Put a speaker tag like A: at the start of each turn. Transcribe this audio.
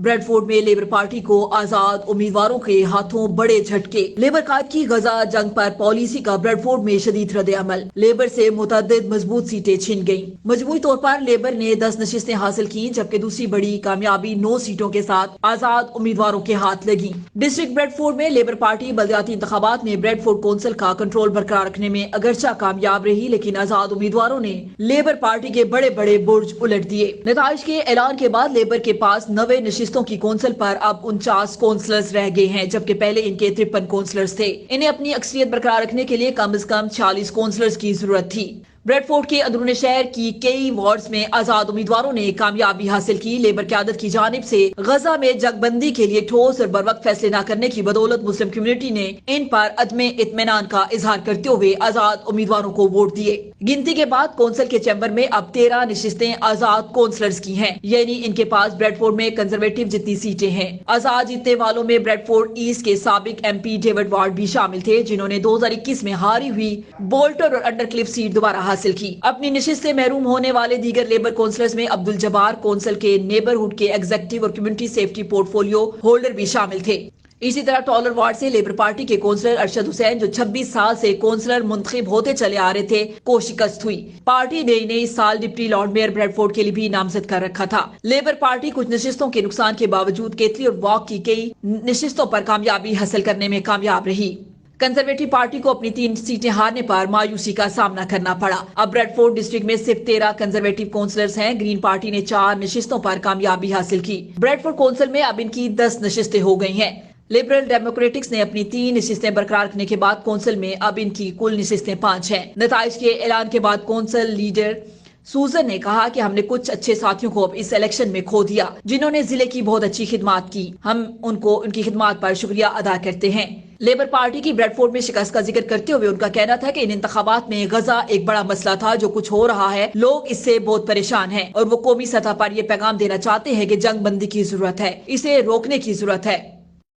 A: Bradford में labour party को आजाद उम्मीदवारों के हाथों बड़े झटके। लेबर कायद की गजा जंग पर पॉलिसी का ब्रेडफोर्ड में शदीद रद्द अमल। लेबर से मुतअद्दिद मजबूत सीटें छिन गईं। मजमूई तौर पर लेबर ने 10 नशिस्तें हासिल की, जबकि दूसरी बड़ी कामयाबी 9 सीटों के साथ आजाद उम्मीदवारों के हाथ लगी। डिस्ट्रिक्ट ब्रेडफोर्ड में लेबर पार्टी बलदियाती इंतखाबात में ब्रेडफोर्ड कौंसिल का कंट्रोल बरकरार रखने में अगरचा कामयाब रही, लेकिन आजाद उम्मीदवारों ने लेबर पार्टी के बड़े बड़े बुर्ज उलट दिए। नताइज के ऐलान के बाद लेबर के पास 90 नशिस्तों की कौंसिल पर अब 49 कौंसलर्स रह गए हैं, जबकि पहले इनके 53 कौंसलर्स थे। इन्हें अपनी अक्सरियत बरकरार रखने के लिए कम से कम 46 कौंसलर्स की जरूरत थी। ब्रेडफोर्ड के अंदरूनी शहर की कई वार्ड्स में आजाद उम्मीदवारों ने कामयाबी हासिल की। लेबर क़यादत की जानिब से गजा में जंगबंदी के लिए ठोस और बरवक्त फैसले न करने की बदौलत मुस्लिम कम्युनिटी ने इन पर अदमे इत्मीनान का इजहार करते हुए आजाद उम्मीदवारों को वोट दिए। गिनती के बाद कौंसिल के चैम्बर में अब 13 नशिस्तें आजाद कौंसलर्स की हैं, यानी इनके पास ब्रेडफोर्ड में कंजर्वेटिव जितनी सीटें हैं। आजाद जीतने वालों में ब्रेडफोर्ड ईस्ट के साबिक MP डेविड वार्ड भी शामिल थे, जिन्होंने 2021 में हारी हुई बोल्टर और अंडरक्लिफ सीट दोबारा हासिल की। अपनी नशिस्त से महरूम होने वाले दीगर लेबर कौंसलर्स में अब्दुल जब्बार कौंसिल के नेबरहुड के एग्जीक्यूटिव और कम्युनिटी सेफ्टी पोर्टफोलियो होल्डर भी शामिल थे। इसी तरह टॉलर वार्ड से लेबर पार्टी के कौंसलर अरशद हुसैन, जो 26 साल से कौंसलर मुंतखब होते चले आ रहे थे, को शिकस्त हुई। पार्टी ने इन्हें इस साल डिप्टी लॉर्ड मेयर ब्रेडफोर्ड के लिए भी नामजद कर रखा था। लेबर पार्टी कुछ नशिस्तों के नुकसान के बावजूद केतली और वॉक की कई नशिस्तों पर कामयाबी हासिल करने में कामयाब रही। कंजर्वेटिव पार्टी को अपनी 3 सीटें हारने पर मायूसी का सामना करना पड़ा। अब ब्रेडफोर्ड डिस्ट्रिक्ट में सिर्फ 13 कंजर्वेटिव काउंसलर्स हैं। ग्रीन पार्टी ने 4 नशिस्तों पर कामयाबी हासिल की। ब्रेडफोर्ड काउंसिल में अब इनकी 10 नशिस्तें हो गई हैं। लिबरल डेमोक्रेटिक्स ने अपनी 3 नशिस्तें बरकरार रखने के बाद कौंसिल में अब इनकी कुल नशिस्तें 5 हैं। नताइज के ऐलान के बाद कौंसिल लीडर सूजन ने कहा कि हमने कुछ अच्छे साथियों को अब इस इलेक्शन में खो दिया, जिन्होंने जिले की बहुत अच्छी खिदमात की। हम उनको उनकी खिदमात पर शुक्रिया अदा करते हैं। लेबर पार्टी की ब्रेडफोर्ड में शिकस्त का जिक्र करते हुए उनका कहना था कि इन इंतखाबात में गजा एक बड़ा मसला था। जो कुछ हो रहा है, लोग इससे बहुत परेशान हैं और वो कौमी सतह पर यह पैगाम देना चाहते हैं कि जंग बंदी की जरूरत है, इसे रोकने की जरूरत है।